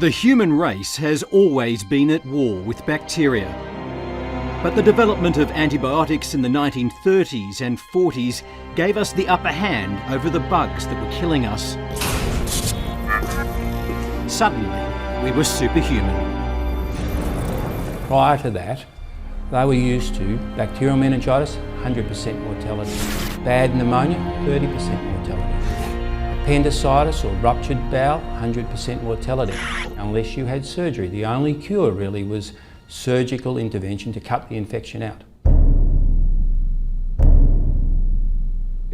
The human race has always been at war with bacteria. But the development of antibiotics in the 1930s and 40s gave us the upper hand over the bugs that were killing us. Suddenly, we were superhuman. Prior to that, they were used to bacterial meningitis, 100% mortality. Bad pneumonia, 30% mortality. Appendicitis or ruptured bowel, 100% mortality, unless you had surgery. The only cure really was surgical intervention to cut the infection out.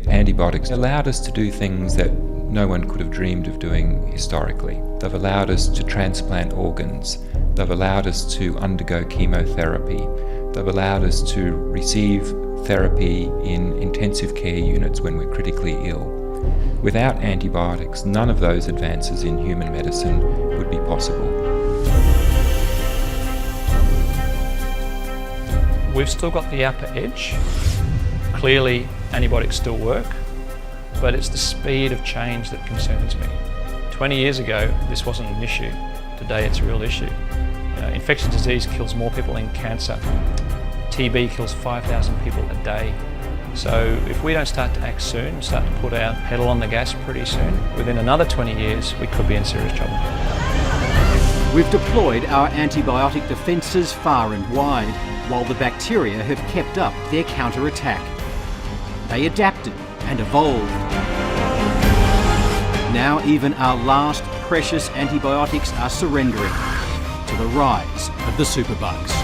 Antibiotics allowed us to do things that no one could have dreamed of doing historically. They've allowed us to transplant organs. They've allowed us to undergo chemotherapy. They've allowed us to receive therapy in intensive care units when we're critically ill. Without antibiotics, none of those advances in human medicine would be possible. We've still got the upper edge. Clearly, antibiotics still work, but it's the speed of change that concerns me. 20 years ago, this wasn't an issue. Today, it's a real issue. Infectious disease kills more people than cancer. TB kills 5,000 people a day. So if we don't start to act soon, start to put our pedal on the gas pretty soon, within another 20 years, we could be in serious trouble. We've deployed our antibiotic defences far and wide, while the bacteria have kept up their counter-attack. They adapted and evolved. Now even our last precious antibiotics are surrendering to the rise of the superbugs.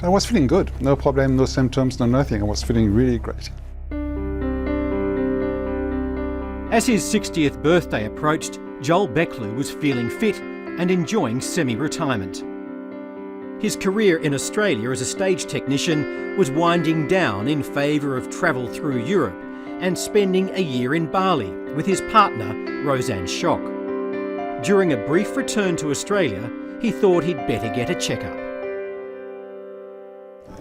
I was feeling good. No problem, no symptoms, no nothing. I was feeling really great. As his 60th birthday approached, Joel Becklew was feeling fit and enjoying semi-retirement. His career in Australia as a stage technician was winding down in favour of travel through Europe and spending a year in Bali with his partner, Roseanne Schock. During a brief return to Australia, he thought he'd better get a checkup.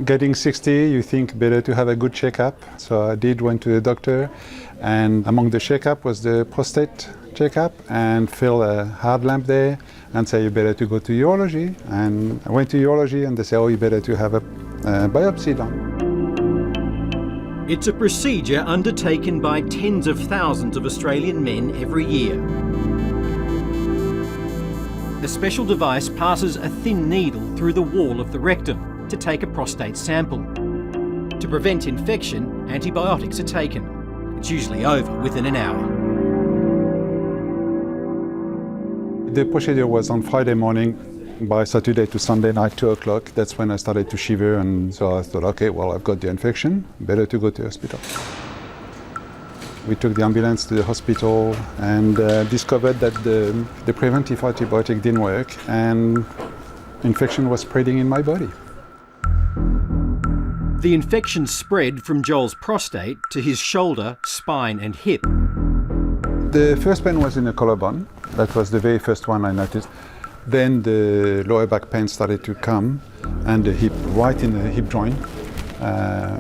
Getting 60, you think better to have a good checkup. So I went to the doctor, and among the checkup was the prostate checkup, and feel a hard lamp there and say you better to go to urology. And I went to urology and they say, oh, you better to have a biopsy done. It's a procedure undertaken by tens of thousands of Australian men every year. A special device passes a thin needle through the wall of the rectum to take a prostate sample. To prevent infection, antibiotics are taken. It's usually over within an hour. The procedure was on Friday morning. By Saturday to Sunday night, 2 o'clock, that's when I started to shiver, and so I thought, okay, well, I've got the infection, better to go to the hospital. We took the ambulance to the hospital and discovered that the preventive antibiotic didn't work, and infection was spreading in my body. The infection spread from Joel's prostate to his shoulder, spine and hip. The first pain was in the collarbone. That was the very first one I noticed. Then the lower back pain started to come, and the hip, right in the hip joint,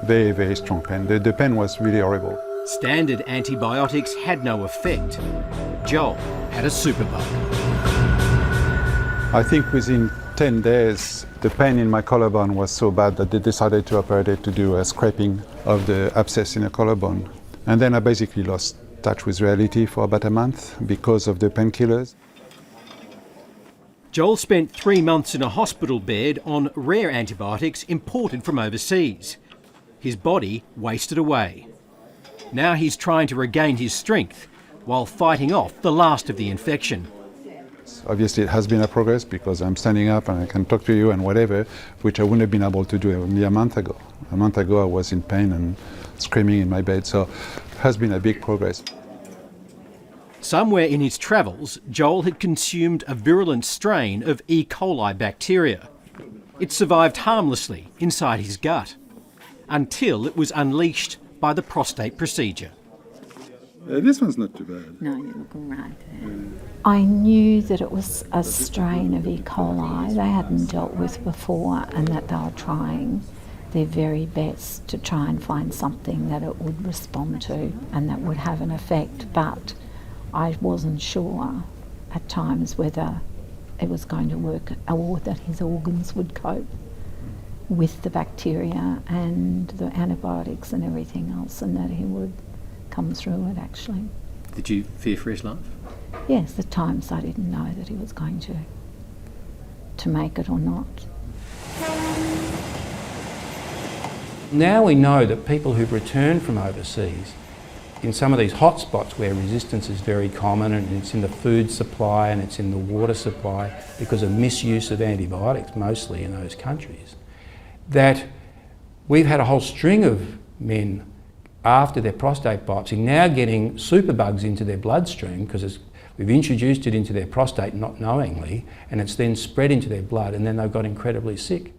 very, very strong pain. The pain was really horrible. Standard antibiotics had no effect. Joel had a superbug. I think within 10 days, the pain in my collarbone was so bad that they decided to operate it to do a scraping of the abscess in the collarbone. And then I basically lost touch with reality for about a month because of the painkillers. Joel spent 3 months in a hospital bed on rare antibiotics imported from overseas. His body wasted away. Now he's trying to regain his strength while fighting off the last of the infection. Obviously it has been a progress because I'm standing up and I can talk to you and whatever, which I wouldn't have been able to do only a month ago. A month ago I was in pain and screaming in my bed, so it has been a big progress. Somewhere in his travels, Joel had consumed a virulent strain of E. coli bacteria. It survived harmlessly inside his gut until it was unleashed by the prostate procedure. This one's not too bad. No, you look all right. I knew that it was a strain of E. coli they hadn't dealt with before and that they were trying their very best to try and find something that it would respond to and that would have an effect, but I wasn't sure at times whether it was going to work or that his organs would cope with the bacteria and the antibiotics and everything else, and that he would come through it actually. Did you fear for his life? Yes, at times I didn't know that he was going to make it or not. Now we know that people who've returned from overseas, in some of these hotspots where resistance is very common, and it's in the food supply and it's in the water supply because of misuse of antibiotics, mostly in those countries, that we've had a whole string of men after their prostate biopsy now getting superbugs into their bloodstream because we've introduced it into their prostate not knowingly, and it's then spread into their blood, and then they've got incredibly sick.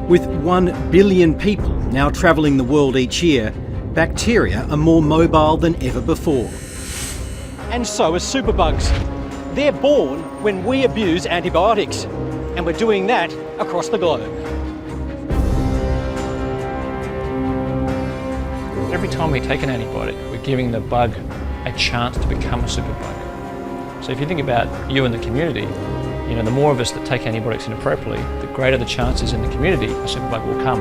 With 1 billion people now travelling the world each year, bacteria are more mobile than ever before. And so are superbugs. They're born when we abuse antibiotics, and we're doing that across the globe. Every time we take an antibiotic, we're giving the bug a chance to become a superbug. So if you think about you and the community, you know, the more of us that take antibiotics inappropriately, the greater the chances in the community a superbug will come.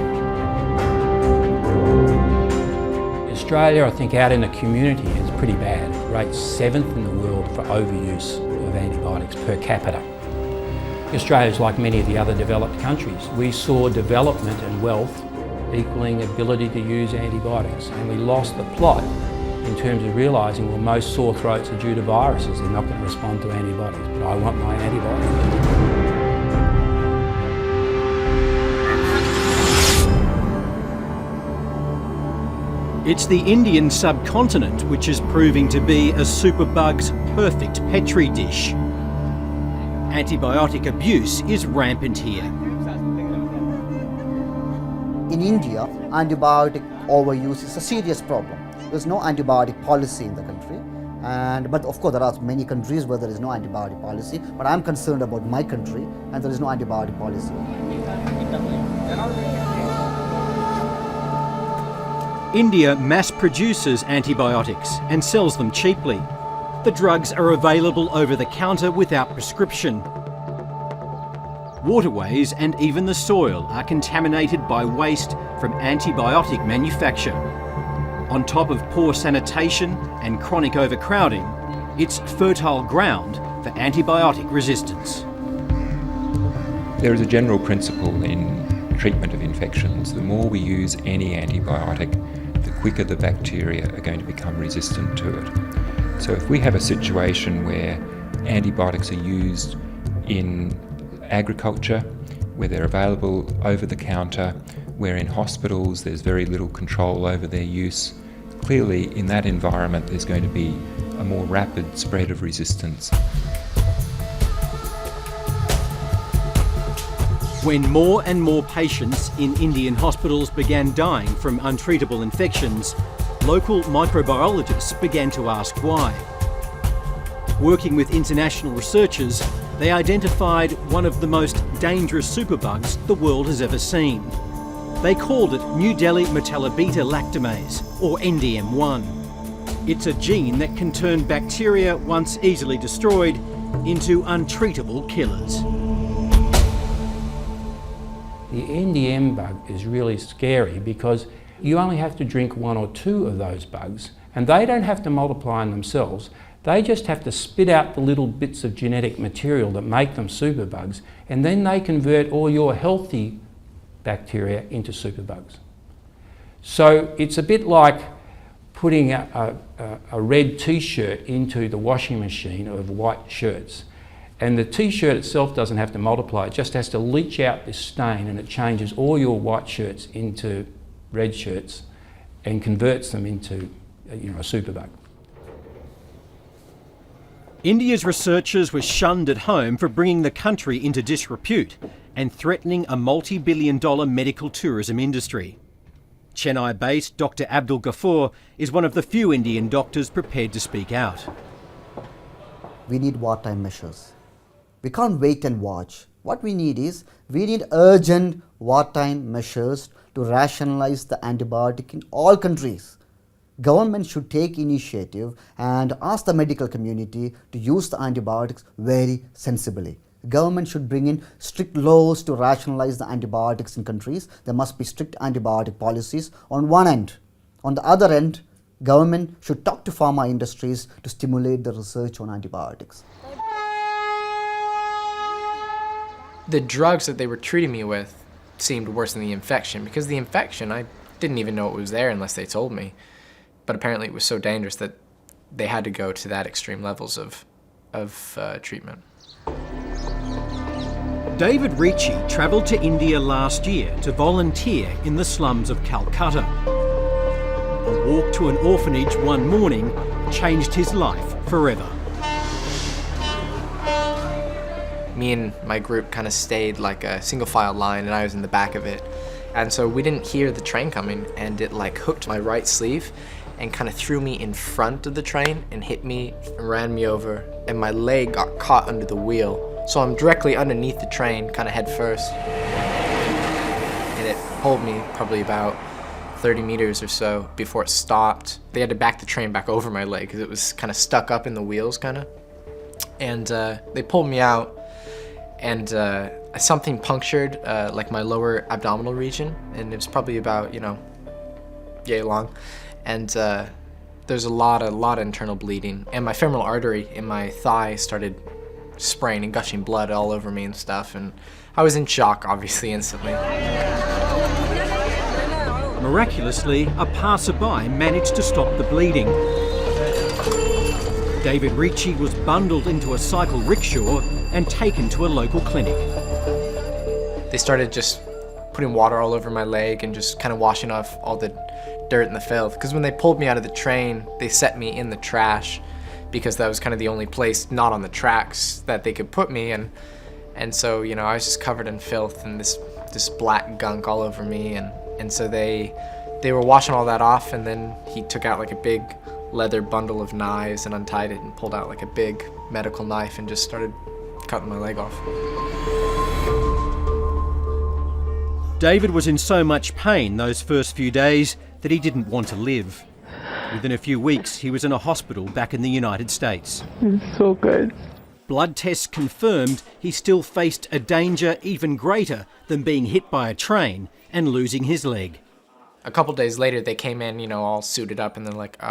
Australia, I think, out in the community is pretty bad. It rates 7th in the world for overuse of antibiotics per capita. Australia is like many of the other developed countries. We saw development and wealth equaling ability to use antibiotics, and we lost the plot in terms of realising, well, most sore throats are due to viruses. They're not going to respond to antibiotics, but I want my antibiotics. It's the Indian subcontinent which is proving to be a superbug's perfect petri dish. Antibiotic abuse is rampant here. In India, antibiotic overuse is a serious problem. There's no antibiotic policy in the country, but of course there are many countries where there is no antibiotic policy, but I'm concerned about my country and there is no antibiotic policy. India mass produces antibiotics and sells them cheaply. The drugs are available over the counter without prescription. Waterways and even the soil are contaminated by waste from antibiotic manufacture. On top of poor sanitation and chronic overcrowding, it's fertile ground for antibiotic resistance. There is a general principle in treatment of infections. The more we use any antibiotic, the quicker the bacteria are going to become resistant to it. So if we have a situation where antibiotics are used in agriculture, where they're available over the counter, where in hospitals there's very little control over their use, clearly in that environment there's going to be a more rapid spread of resistance. When more and more patients in Indian hospitals began dying from untreatable infections, local microbiologists began to ask why. Working with international researchers, they identified one of the most dangerous superbugs the world has ever seen. They called it New Delhi metallobeta lactamase, or NDM1. It's a gene that can turn bacteria, once easily destroyed, into untreatable killers. The NDM bug is really scary because you only have to drink 1 or 2 of those bugs, and they don't have to multiply in themselves. They just have to spit out the little bits of genetic material that make them superbugs, and then they convert all your healthy bacteria into superbugs. So it's a bit like putting a red t-shirt into the washing machine of white shirts. And the t-shirt itself doesn't have to multiply, it just has to leach out this stain, and it changes all your white shirts into red shirts and converts them into a superbug. India's researchers were shunned at home for bringing the country into disrepute and threatening a multi-billion-dollar medical tourism industry. Chennai-based Dr. Abdul Ghafoor is one of the few Indian doctors prepared to speak out. We need wartime measures. We can't wait and watch. What we need urgent wartime measures to rationalize the antibiotic in all countries. Government should take initiative and ask the medical community to use the antibiotics very sensibly. Government should bring in strict laws to rationalize the antibiotics in countries. There must be strict antibiotic policies on one end. On the other end, government should talk to pharma industries to stimulate the research on antibiotics. The drugs that they were treating me with seemed worse than the infection, because the infection, I didn't even know it was there unless they told me. But apparently it was so dangerous that they had to go to that extreme levels of treatment. David Ricci travelled to India last year to volunteer in the slums of Calcutta. A walk to an orphanage one morning changed his life forever. Me and my group kind of stayed like a single file line, and I was in the back of it. And so we didn't hear the train coming, and it like hooked my right sleeve and kind of threw me in front of the train and hit me and ran me over, and my leg got caught under the wheel. So I'm directly underneath the train, kind of head first. And it pulled me probably about 30 meters or so before it stopped. They had to back the train back over my leg because it was kind of stuck up in the wheels, kind of. And they pulled me out, and something punctured like my lower abdominal region, and it was probably about, yay long. And there's a lot of internal bleeding, and my femoral artery in my thigh started spraying and gushing blood all over me and stuff, and I was in shock, obviously, instantly. Miraculously, a passerby managed to stop the bleeding. David Ricci was bundled into a cycle rickshaw and taken to a local clinic. They started just putting water all over my leg and just kind of washing off all the dirt and the filth, because when they pulled me out of the train, they set me in the trash because that was kind of the only place not on the tracks that they could put me in. And so, I was just covered in filth and this black gunk all over me, and so they were washing all that off, and then he took out like a big leather bundle of knives and untied it and pulled out like a big medical knife and just started cutting my leg off. David was in so much pain those first few days that he didn't want to live. Within a few weeks, he was in a hospital back in the United States. It's so good. Blood tests confirmed he still faced a danger even greater than being hit by a train and losing his leg. A couple days later, they came in, all suited up, and they're like,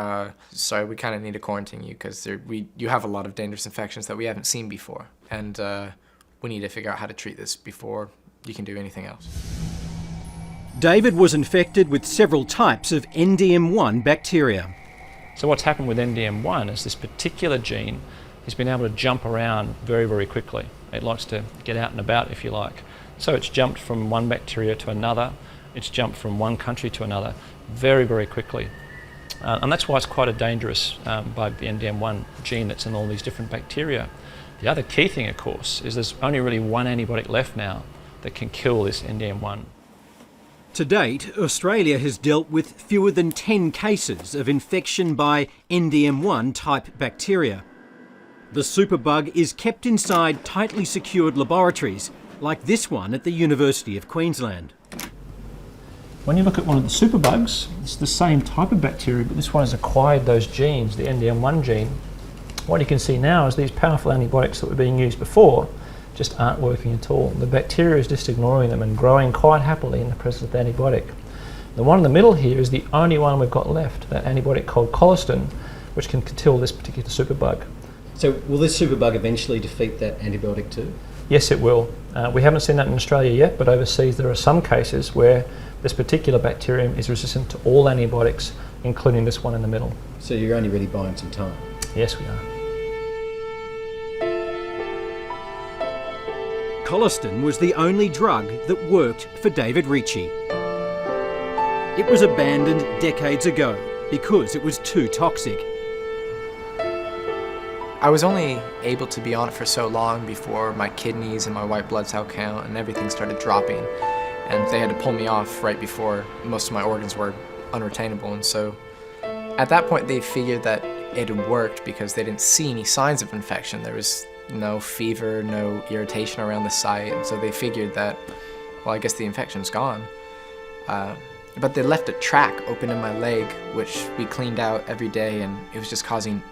sorry, we kind of need to quarantine you because you have a lot of dangerous infections that we haven't seen before, and we need to figure out how to treat this before you can do anything else. David was infected with several types of NDM1 bacteria. So what's happened with NDM1 is this particular gene has been able to jump around very, very quickly. It likes to get out and about, if you like. So it's jumped from one bacteria to another. It's jumped from one country to another very, very quickly. And that's why it's quite a dangerous bug, the NDM1 gene that's in all these different bacteria. The other key thing, of course, is there's only really one antibiotic left now that can kill this NDM1. To date, Australia has dealt with fewer than 10 cases of infection by NDM1 type bacteria. The superbug is kept inside tightly secured laboratories, like this one at the University of Queensland. When you look at one of the superbugs, it's the same type of bacteria, but this one has acquired those genes, the NDM1 gene. What you can see now is these powerful antibiotics that were being used before just aren't working at all. The bacteria is just ignoring them and growing quite happily in the presence of the antibiotic. The one in the middle here is the only one we've got left, that antibiotic called colistin, which can kill this particular superbug. So will this superbug eventually defeat that antibiotic too? Yes, it will. We haven't seen that in Australia yet, but overseas there are some cases where this particular bacterium is resistant to all antibiotics, including this one in the middle. So you're only really buying some time? Yes, we are. Colistin was the only drug that worked for David Ricci. It was abandoned decades ago because it was too toxic. I was only able to be on it for so long before my kidneys and my white blood cell count and everything started dropping. and they had to pull me off right before most of my organs were unretainable. And so at that point they figured that it had worked because they didn't see any signs of infection. There was no fever, no irritation around the site, and so they figured that, well, I guess the infection's gone. But they left a track open in my leg, which we cleaned out every day, and it was just causing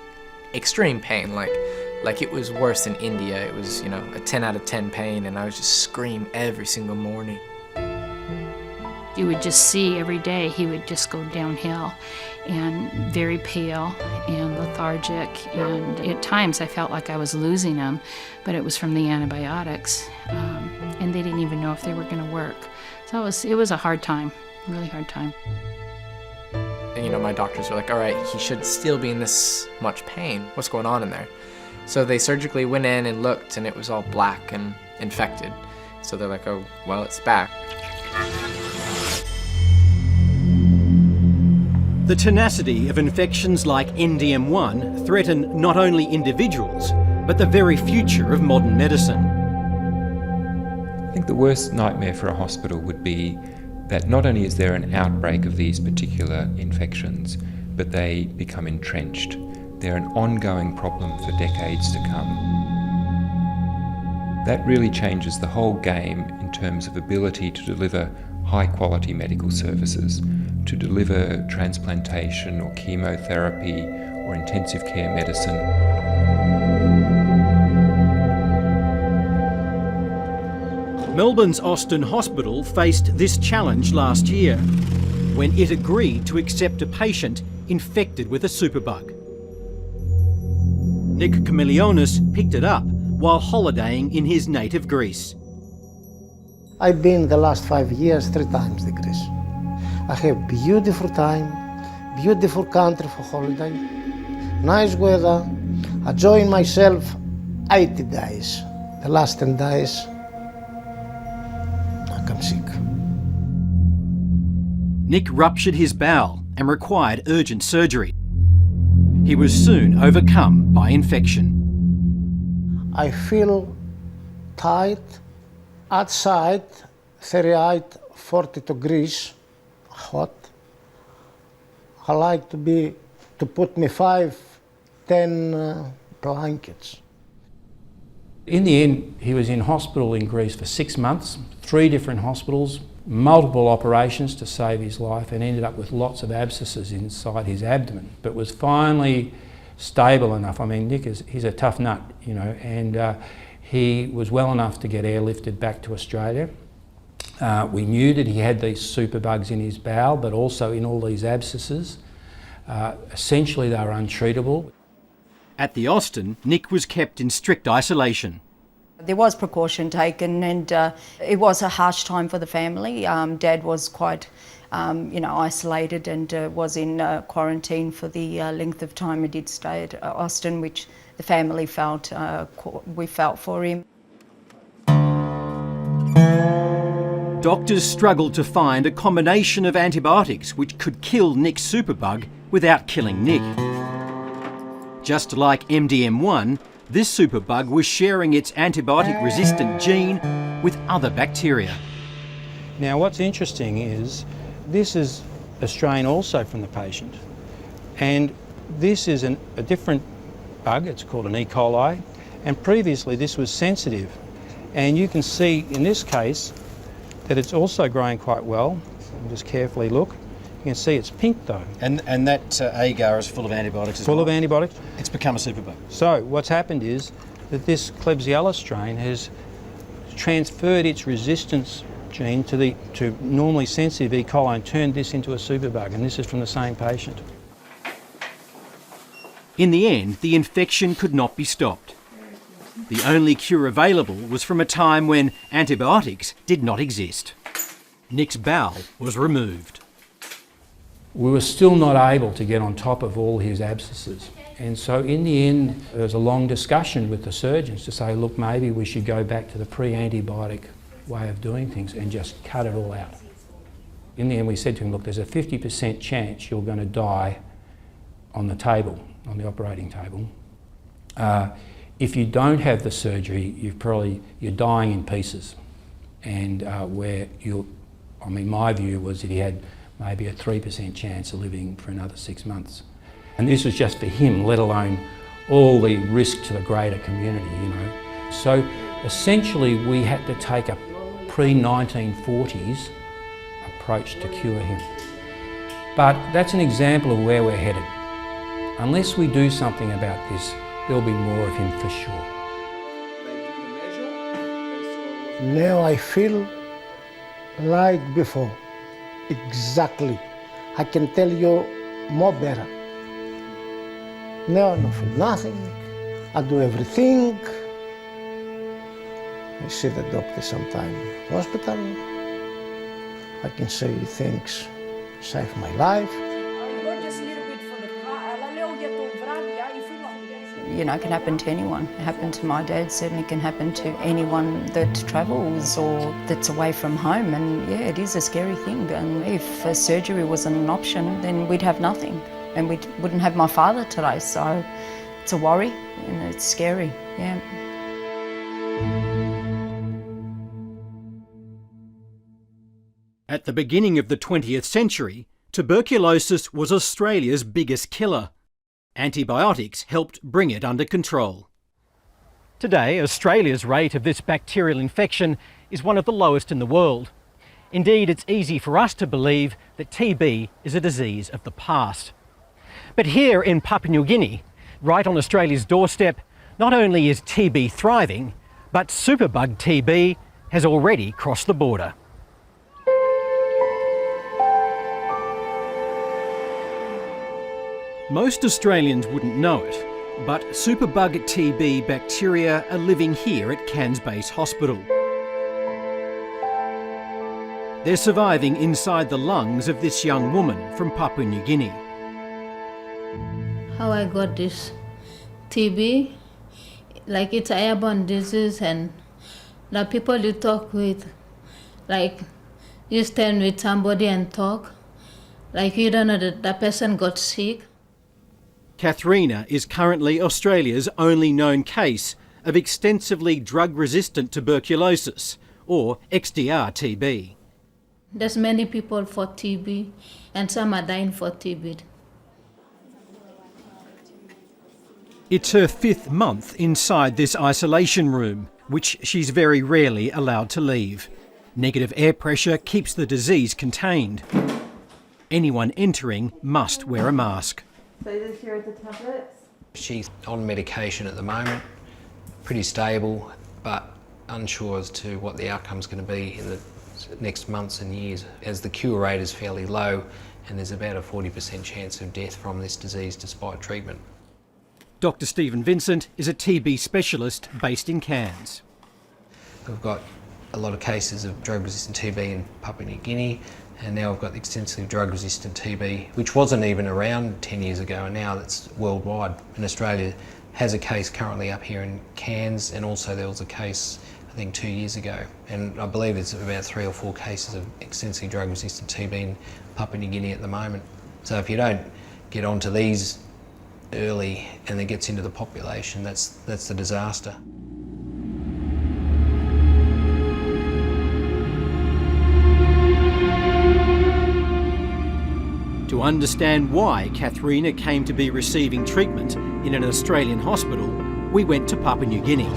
extreme pain. Like it was worse than India. It was, a 10 out of 10 pain, and I would just scream every single morning. You would just see every day he would just go downhill, and very pale and lethargic, and at times I felt like I was losing him, but it was from the antibiotics, and they didn't even know if they were going to work. So it was a hard time, a really hard time. And my doctors were like, all right, he should still be in this much pain. What's going on in there? So they surgically went in and looked, and it was all black and infected. So they're like, oh, well, it's back. The tenacity of infections like NDM1 threaten not only individuals, but the very future of modern medicine. I think the worst nightmare for a hospital would be that not only is there an outbreak of these particular infections, but they become entrenched. They're an ongoing problem for decades to come. That really changes the whole game in terms of ability to deliver high-quality medical services, to deliver transplantation or chemotherapy or intensive care medicine. Melbourne's Austin Hospital faced this challenge last year when it agreed to accept a patient infected with a superbug. Nick Chameleonis picked it up while holidaying in his native Greece. I've been the last 5 years 3 times to Greece. I have beautiful time, beautiful country for holiday, nice weather, enjoying myself 80 days. The last 10 days, I come sick. Nick ruptured his bowel and required urgent surgery. He was soon overcome by infection. I feel tight, outside 38, 40 degrees, hot. I like to put me 5, 10 blankets. In the end, he was in hospital in Greece for 6 months, 3 different hospitals, multiple operations to save his life, and ended up with lots of abscesses inside his abdomen, but was finally stable enough. I mean, Nick he's a tough nut, and he was well enough to get airlifted back to Australia. We knew that he had these superbugs in his bowel, but also in all these abscesses. Essentially, they were untreatable. At the Austin, Nick was kept in strict isolation. There was precaution taken, and it was a harsh time for the family. Dad was quite, isolated and was in quarantine for the length of time he did stay at Austin, which the family felt, we felt for him. Doctors struggled to find a combination of antibiotics which could kill Nick's superbug without killing Nick. Just like MDM1, this superbug was sharing its antibiotic-resistant gene with other bacteria. Now, what's interesting is this is a strain also from the patient, and this is a different bug. It's called an E. coli, and previously this was sensitive, and you can see in this case that it's also growing quite well. Just carefully look. You can see it's pink though. And that agar is full of antibiotics as well? Full of antibiotics. It's become a superbug. So what's happened is that this Klebsiella strain has transferred its resistance gene to normally sensitive E. coli and turned this into a superbug, and this is from the same patient. In the end, the infection could not be stopped. The only cure available was from a time when antibiotics did not exist. Nick's bowel was removed. We were still not able to get on top of all his abscesses. And so in the end, there was a long discussion with the surgeons to say, look, maybe we should go back to the pre-antibiotic way of doing things and just cut it all out. In the end, we said to him, look, there's a 50% chance you're going to die on the table, on the operating table. If you don't have the surgery, you're dying in pieces, and where I mean, my view was that he had maybe a 3% chance of living for another 6 months. And this was just for him, let alone all the risk to the greater community, you know. So essentially we had to take a pre-1940s approach to cure him. But that's an example of where we're headed. Unless we do something about this, there'll be more of him for sure. Now I feel like before, exactly. I can tell you more better. Now I don't feel nothing, I do everything. I see the doctor sometime in the hospital. I can say thanks, saved my life. You know, it can happen to anyone. It happened to my dad, certainly can happen to anyone that travels or that's away from home. And yeah, it is a scary thing. And if surgery wasn't an option, then we'd have nothing. And we wouldn't have my father today. So it's a worry and it's scary, yeah. At the beginning of the 20th century, tuberculosis was Australia's biggest killer. Antibiotics helped bring it under control. Today, Australia's rate of this bacterial infection is one of the lowest in the world. Indeed, it's easy for us to believe that TB is a disease of the past. But here in Papua New Guinea, right on Australia's doorstep, not only is TB thriving, but Superbug TB has already crossed the border. Most Australians wouldn't know it, but Superbug TB bacteria are living here at Cairns Base Hospital. They're surviving inside the lungs of this young woman from Papua New Guinea. How I got this TB, like it's an airborne disease, and the people you talk with, like you stand with somebody and talk, like you don't know that the person got sick. Katharina is currently Australia's only known case of extensively drug-resistant tuberculosis, or XDR-TB. There's many people for TB, and some are dying for TB. It's her 5th month inside this isolation room, which she's very rarely allowed to leave. Negative air pressure keeps the disease contained. Anyone entering must wear a mask. So this here are the tablets. She's on medication at the moment, pretty stable, but unsure as to what the outcome's going to be in the next months and years, as the cure rate is fairly low and there's about a 40% chance of death from this disease despite treatment. Dr. Stephen Vincent is a TB specialist based in Cairns. We've got a lot of cases of drug-resistant TB in Papua New Guinea, and now we've got extensive drug-resistant TB, which wasn't even around 10 years ago, and now that's worldwide. And Australia has a case currently up here in Cairns, and also there was a case, I think, 2 years ago. And I believe there's about 3 or 4 cases of extensive drug-resistant TB in Papua New Guinea at the moment. So if you don't get onto these early and it gets into the population, that's the disaster. To understand why Katharina came to be receiving treatment in an Australian hospital, we went to Papua New Guinea.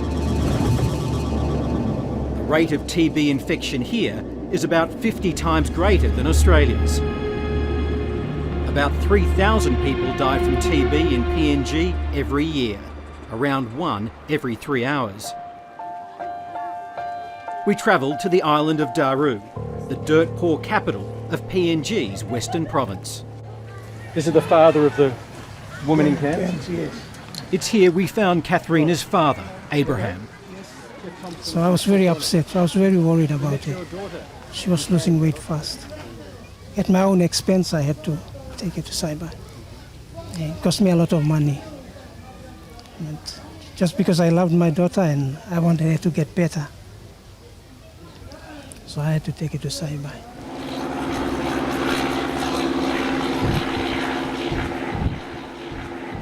The rate of TB infection here is about 50 times greater than Australia's. About 3,000 people die from TB in PNG every year, around 1 every 3 hours. We travelled to the island of Daru, the dirt-poor capital of PNG's Western Province. This is the father of the woman in Cairns? Yes. It's here we found Katharina's father, Abraham. So I was very upset. I was very worried about it. She was losing weight fast. At my own expense, I had to take her to Saibai. It cost me a lot of money. And just because I loved my daughter and I wanted her to get better. So I had to take her to Saibai.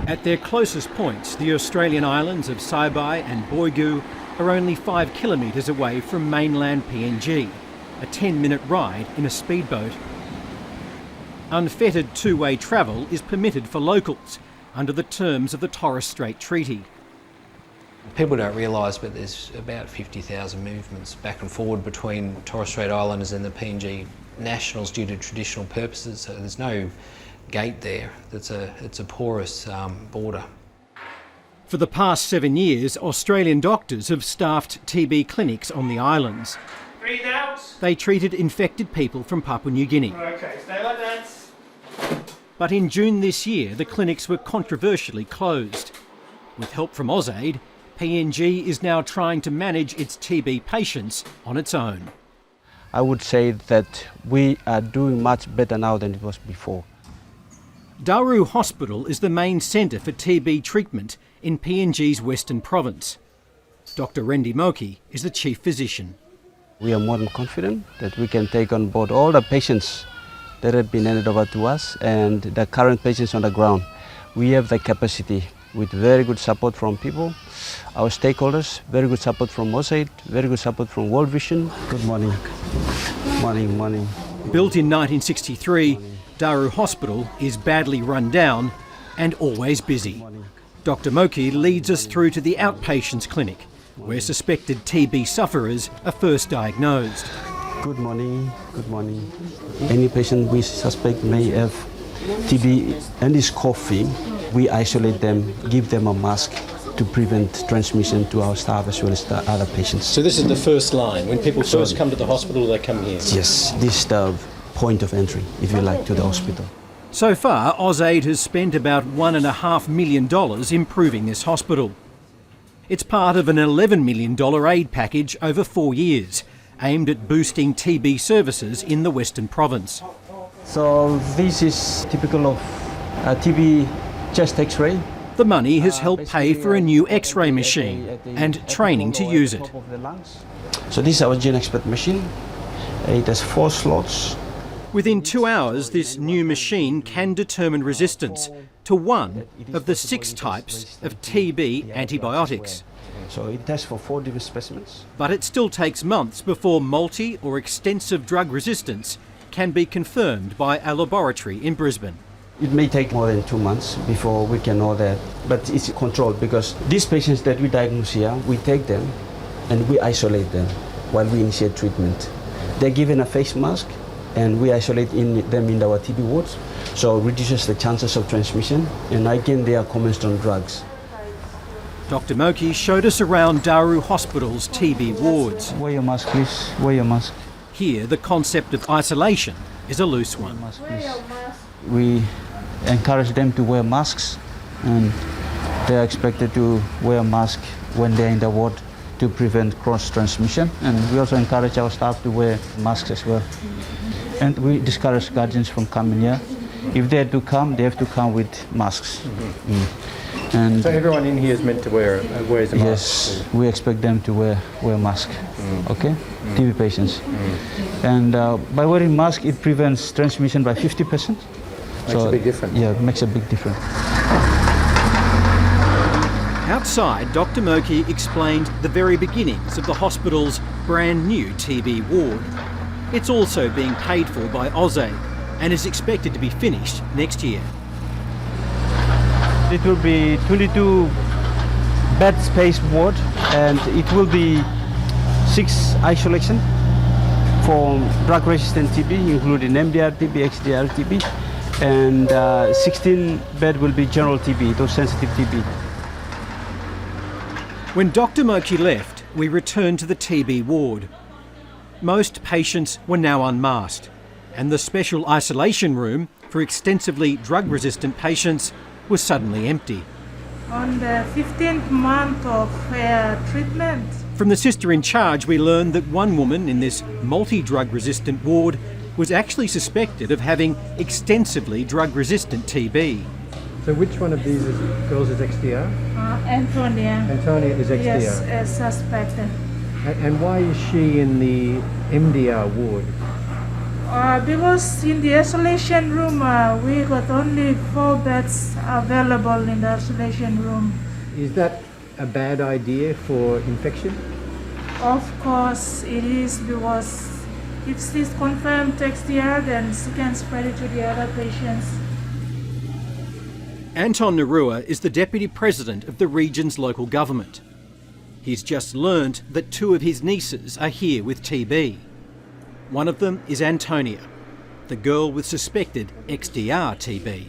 At their closest points, the Australian islands of Saibai and Boigu are only 5 kilometres away from mainland PNG, a 10-minute ride in a speedboat. Unfettered two-way travel is permitted for locals under the terms of the Torres Strait Treaty. People don't realise, but there's about 50,000 movements back and forward between Torres Strait Islanders and the PNG nationals due to traditional purposes, so there's no gate there. It's a porous border. For the past 7 years, Australian doctors have staffed TB clinics on the islands. Breathe out. They treated infected people from Papua New Guinea. Okay, stay like that. But in June this year, the clinics were controversially closed. With help from AusAid, PNG is now trying to manage its TB patients on its own. I would say that we are doing much better now than it was before. Daru Hospital is the main centre for TB treatment in PNG's Western Province. Dr Rendi Moki is the chief physician. We are more than confident that we can take on board all the patients that have been handed over to us and the current patients on the ground. We have the capacity with very good support from people, our stakeholders, very good support from AusAid, very good support from World Vision. Good morning. Morning. Built in 1963, Daru Hospital is badly run down and always busy. Dr Moki leads us through to the outpatients clinic, where suspected TB sufferers are first diagnosed. Good morning. Any patient we suspect may have TB and is coughing, we isolate them, give them a mask to prevent transmission to our staff as well as the other patients. So this is the first line. When people first come to the hospital, they come here? Yes, this is the point of entry, if you like, to the hospital. So far, AusAid has spent about $1.5 million improving this hospital. It's part of an $11 million aid package over 4 years, aimed at boosting TB services in the Western Province. So this is typical of TB chest X-ray. The money has helped pay for a new X-ray machine and training to use it. So this is our GeneXpert machine. It has 4 slots. Within 2 hours, this new machine can determine resistance to one of the 6 types of TB antibiotics. So it tests for 4 different specimens. But it still takes months before multi or extensive drug resistance can be confirmed by a laboratory in Brisbane. It may take more than 2 months before we can know that, but it's controlled because these patients that we diagnose here, we take them and we isolate them while we initiate treatment. They're given a face mask and we isolate them in our TB wards, so it reduces the chances of transmission, and again they are commenced on drugs. Dr Moki showed us around Daru Hospital's TB wards. Wear your mask, please. Wear your mask. Here, the concept of isolation is a loose one. We encourage them to wear masks, and they are expected to wear a mask when they're in the ward to prevent cross transmission, and we also encourage our staff to wear masks as well. And we discourage guardians from coming here. If they have to come, they have to come with masks. And so everyone in here is meant to wears a mask? Yes, we expect them to wear a mask, okay? TB patients. And by wearing mask, it prevents transmission by 50%. Makes a big difference. Yeah, it makes a big difference. Outside, Dr Moki explained the very beginnings of the hospital's brand new TB ward. It's also being paid for by AusAid and is expected to be finished next year. It will be 22 bed space ward, and it will be 6 isolation for drug-resistant TB, including MDR TB, XDR TB, and 16 bed will be general TB, those sensitive TB. When Dr Moki left, we returned to the TB ward. Most patients were now unmasked, and the special isolation room for extensively drug-resistant patients was suddenly empty. On the 15th month of treatment. From the sister in charge, we learned that one woman in this multi-drug resistant ward was actually suspected of having extensively drug-resistant TB. So which one of these girls is XDR? Antonia. Antonia is XDR? Yes, as suspected. And why is she in the MDR ward? Because in the isolation room, we got only 4 beds available in the isolation room. Is that a bad idea for infection? Of course it is, because If she's confirmed XDR, then she can spread it to the other patients. Anton Narua is the Deputy President of the region's local government. He's just learned that 2 of his nieces are here with TB. One of them is Antonia, the girl with suspected XDR TB.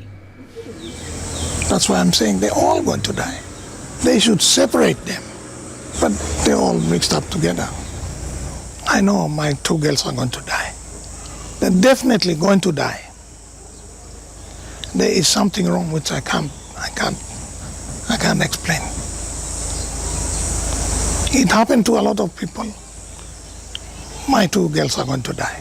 That's why I'm saying they're all going to die. They should separate them, but they're all mixed up together. I know my 2 girls are going to die. They're definitely going to die. There is something wrong which I can't explain. It happened to a lot of people. My 2 girls are going to die.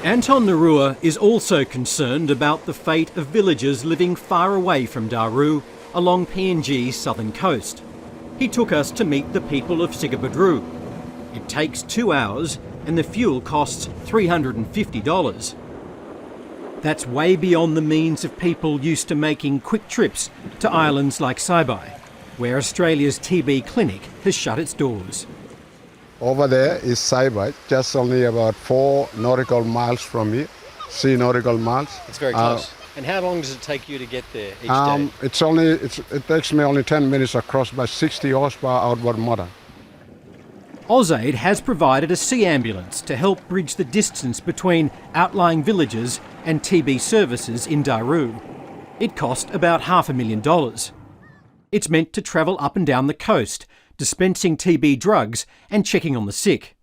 Anton Narua is also concerned about the fate of villagers living far away from Daru along PNG's southern coast. He took us to meet the people of Sigabadru. It takes 2 hours and the fuel costs $350. That's way beyond the means of people used to making quick trips to islands like Saibai, where Australia's TB clinic has shut its doors. Over there is Saibai, just only about 4 nautical miles from here, 3 nautical miles. It's very close. And how long does it take you to get there each day? It takes me only 10 minutes across by 60 horsepower outboard motor. AusAid has provided a sea ambulance to help bridge the distance between outlying villages and TB services in Daru. It cost about $500,000. It's meant to travel up and down the coast, dispensing TB drugs and checking on the sick.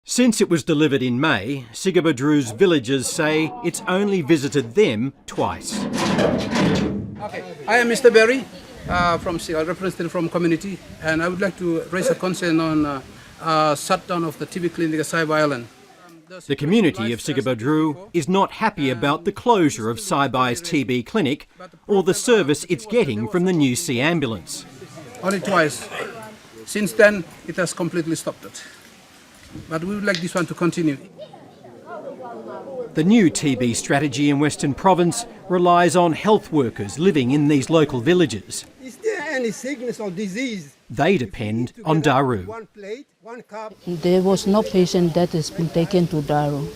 Since it was delivered in May, Sigabadru's villagers say it's only visited them twice. Okay. I am Mr. Berry, representative from community, and I would like to raise a concern on shutdown of the TB clinic at Saibai Island. The community of Sigabadru is not happy about the closure of Saibai's TB clinic or the service it's getting from the new sea ambulance. Only twice. Since then, it has completely stopped it. But we would like this one to continue. The new TB strategy in Western Province relies on health workers living in these local villages. Is there any sickness or disease? They depend on Daru. There was no patient that has been taken to Daru.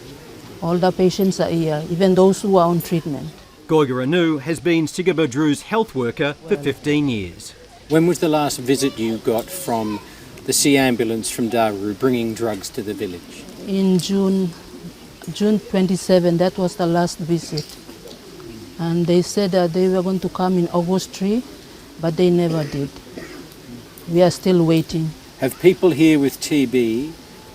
All the patients are here, even those who are on treatment. Goiga Anu has been Sigabadru's health worker for 15 years. When was the last visit you got from the sea ambulance from Daru bringing drugs to the village? In June 27, that was the last visit. And they said that they were going to come in August 3, but they never did. We are still waiting. Have people here with TB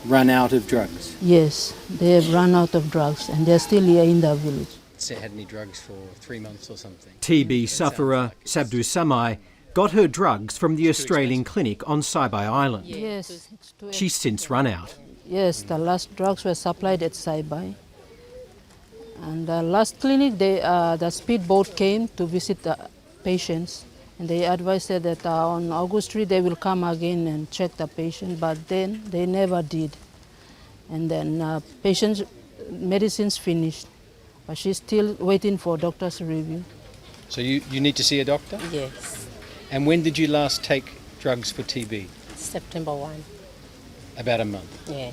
run out of drugs? Yes, they have run out of drugs and they're still here in the village. Had any drugs for 3 months or something? TB sufferer Sabdu Samai got her drugs from the Australian clinic on Saibai Island. Yes. She's since run out. Yes, the last drugs were supplied at Saibai. And the last clinic, the speedboat came to visit the patients. And they advised that on August 3 they will come again and check the patient, but then they never did. And then patient's medicine's finished, but she's still waiting for doctor's review. So you need to see a doctor? Yes. And when did you last take drugs for TB? September 1. About a month? Yeah.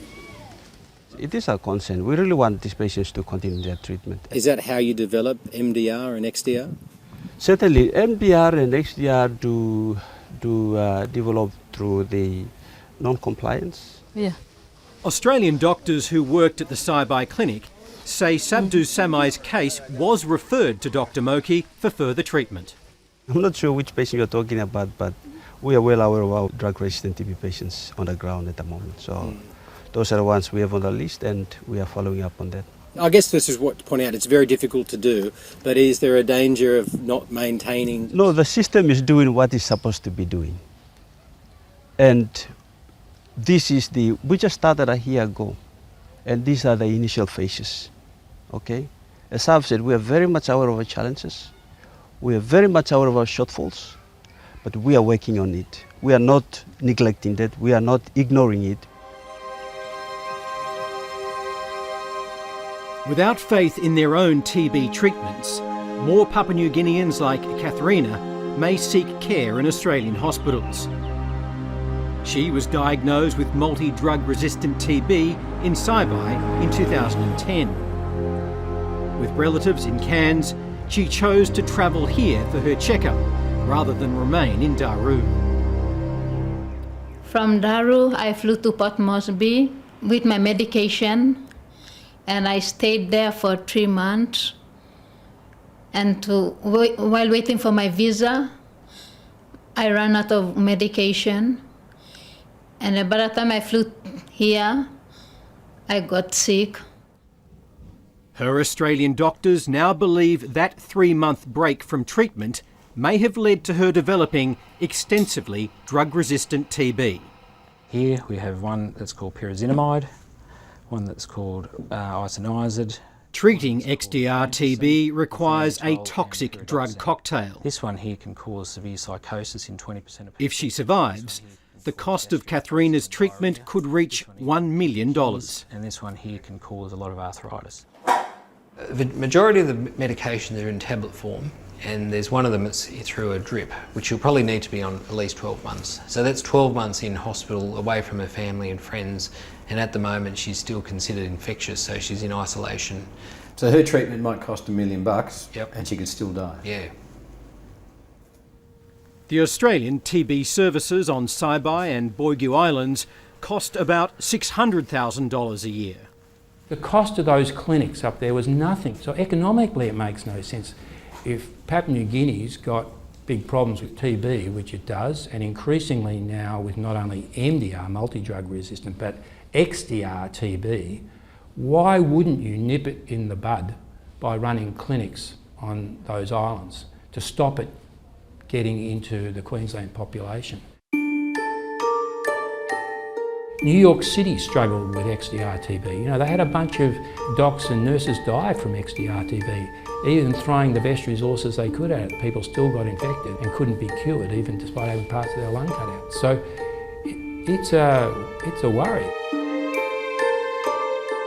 It is our concern. We really want these patients to continue their treatment. Is that how you develop MDR and XDR? Certainly, MDR and XDR do develop through the non-compliance. Yeah. Australian doctors who worked at the Saibai clinic say Sabdu Samai's case was referred to Dr. Moki for further treatment. I'm not sure which patient you're talking about, but we are well aware of our drug-resistant TB patients on the ground at the moment. So those are the ones we have on the list, and we are following up on that. I guess this is what to point out, it's very difficult to do, but is there a danger of not maintaining? No, the system is doing what it's supposed to be doing. And this is we just started a year ago, and these are the initial phases, okay? As I've said, we are very much aware of our challenges. We are very much aware of our shortfalls, but we are working on it. We are not neglecting that, we are not ignoring it. Without faith in their own TB treatments, more Papua New Guineans like Katharina may seek care in Australian hospitals. She was diagnosed with multi-drug resistant TB in Saibai in 2010. With relatives in Cairns, she chose to travel here for her checkup rather than remain in Daru. From Daru, I flew to Port Moresby with my medication, and I stayed there for 3 months. And while waiting for my visa, I ran out of medication. And by the time I flew here, I got sick. Her Australian doctors now believe that 3-month break from treatment may have led to her developing extensively drug-resistant TB. Here we have one that's called pyrazinamide, one that's called isoniazid. Treating XDR-TB requires a toxic drug cocktail. This one here can cause severe psychosis in 20% of people. If she survives, the cost of Katharina's treatment could reach $1 million. And this one here can cause a lot of arthritis. The majority of the medications are in tablet form, and there's one of them that's through a drip, which you'll probably need to be on at least 12 months. So that's 12 months in hospital, away from her family and friends, and at the moment she's still considered infectious, so she's in isolation. So her treatment might cost $1 million, yep, and she could still die. Yeah. The Australian TB services on Saibai and Boigu Islands cost about $600,000 a year. The cost of those clinics up there was nothing, so economically it makes no sense. If Papua New Guinea's got big problems with TB, which it does, and increasingly now with not only MDR, multi-drug resistant, but XDR TB, why wouldn't you nip it in the bud by running clinics on those islands to stop it getting into the Queensland population? New York City struggled with XDR-TB. You know, they had a bunch of docs and nurses die from XDR-TB. Even throwing the best resources they could at it, people still got infected and couldn't be cured, even despite having parts of their lung cut out. So it's a worry.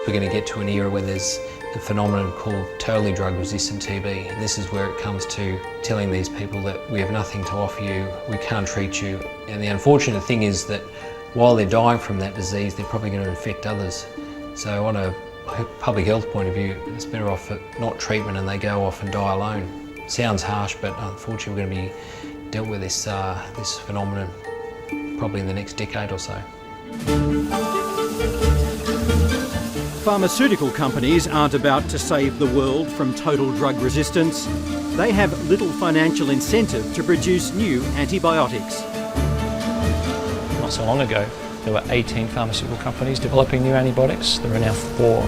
We're going to get to an era where there's a phenomenon called totally drug-resistant TB. And this is where it comes to telling these people that we have nothing to offer you, we can't treat you. And the unfortunate thing is that while they're dying from that disease, they're probably going to infect others. So on a public health point of view, it's better off at not treatment and they go off and die alone. Sounds harsh, but unfortunately we're going to be dealt with this phenomenon probably in the next decade or so. Pharmaceutical companies aren't about to save the world from total drug resistance. They have little financial incentive to produce new antibiotics. Not so long ago, there were 18 pharmaceutical companies developing new antibiotics. There are now 4.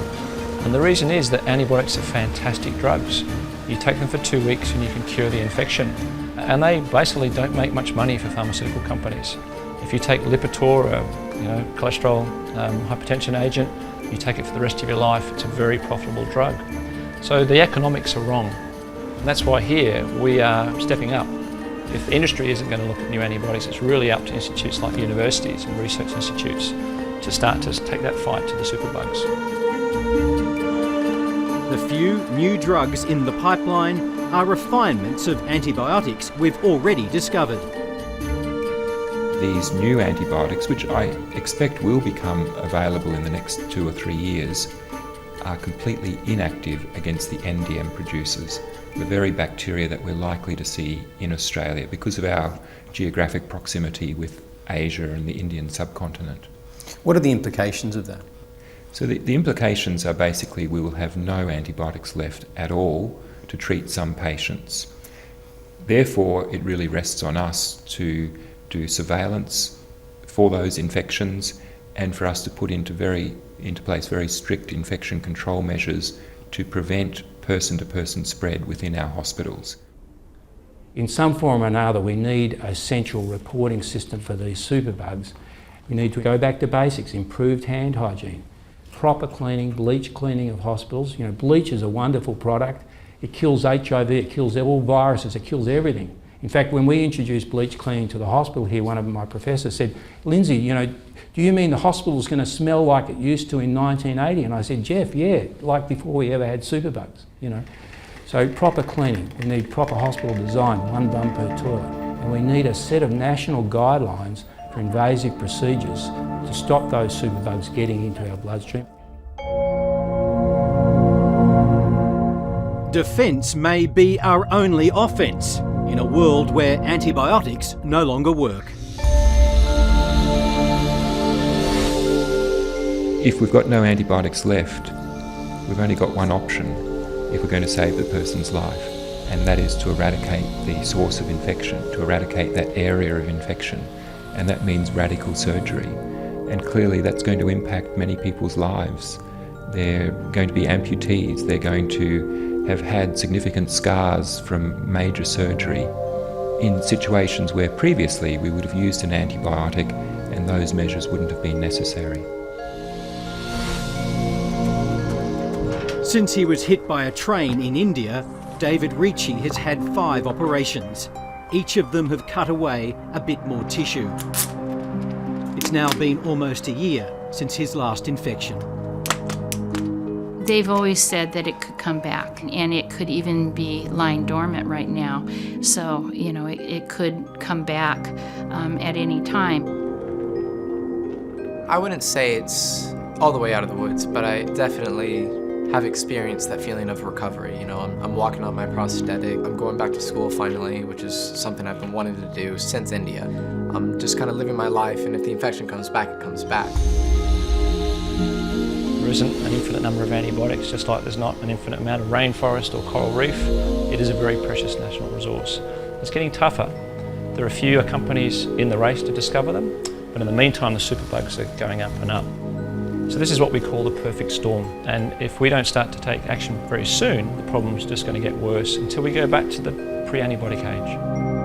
And the reason is that antibiotics are fantastic drugs. You take them for 2 weeks and you can cure the infection. And they basically don't make much money for pharmaceutical companies. If you take Lipitor, a cholesterol hypertension agent, you take it for the rest of your life, it's a very profitable drug. So the economics are wrong. And that's why here we are stepping up. If the industry isn't going to look at new antibiotics, it's really up to institutes like universities and research institutes to start to take that fight to the superbugs. The few new drugs in the pipeline are refinements of antibiotics we've already discovered. These new antibiotics, which I expect will become available in the next 2 or 3 years, are completely inactive against the NDM producers, the very bacteria that we're likely to see in Australia because of our geographic proximity with Asia and the Indian subcontinent. What are the implications of that? So the implications are basically we will have no antibiotics left at all to treat some patients. Therefore, it really rests on us to do surveillance for those infections and for us to put into place very strict infection control measures to prevent person-to-person spread within our hospitals. In some form or another, we need a central reporting system for these superbugs. We need to go back to basics, improved hand hygiene, proper cleaning, bleach cleaning of hospitals. You know, bleach is a wonderful product. It kills HIV, it kills all viruses, it kills everything. In fact, when we introduced bleach cleaning to the hospital here, one of my professors said, "Lindsay, you know, do you mean the hospital's going to smell like it used to in 1980? And I said, "Jeff, yeah, like before we ever had superbugs, you know." So proper cleaning, we need proper hospital design, 1 bum per toilet. And we need a set of national guidelines for for invasive procedures to stop those superbugs getting into our bloodstream. Defence may be our only offence in a world where antibiotics no longer work. If we've got no antibiotics left, we've only got one option if we're going to save the person's life, and that is to eradicate the source of infection, to eradicate that area of infection, and that means radical surgery. And clearly that's going to impact many people's lives. They're going to be amputees, they're going to have had significant scars from major surgery in situations where previously we would have used an antibiotic and those measures wouldn't have been necessary. Since he was hit by a train in India, David Ricci has had 5 operations. Each of them have cut away a bit more tissue. It's now been almost a year since his last infection. They've always said that it could come back, and it could even be lying dormant right now. So, you know, it could come back at any time. I wouldn't say it's all the way out of the woods, but I definitely have experienced that feeling of recovery. You know, I'm walking on my prosthetic, I'm going back to school finally, which is something I've been wanting to do since India. I'm just kind of living my life, and if the infection comes back, it comes back. There isn't an infinite number of antibiotics, just like there's not an infinite amount of rainforest or coral reef. It is a very precious national resource. It's getting tougher. There are fewer companies in the race to discover them, but in the meantime the superbugs are going up and up. So this is what we call the perfect storm, and if we don't start to take action very soon, the problem's just going to get worse until we go back to the pre-antibiotic age.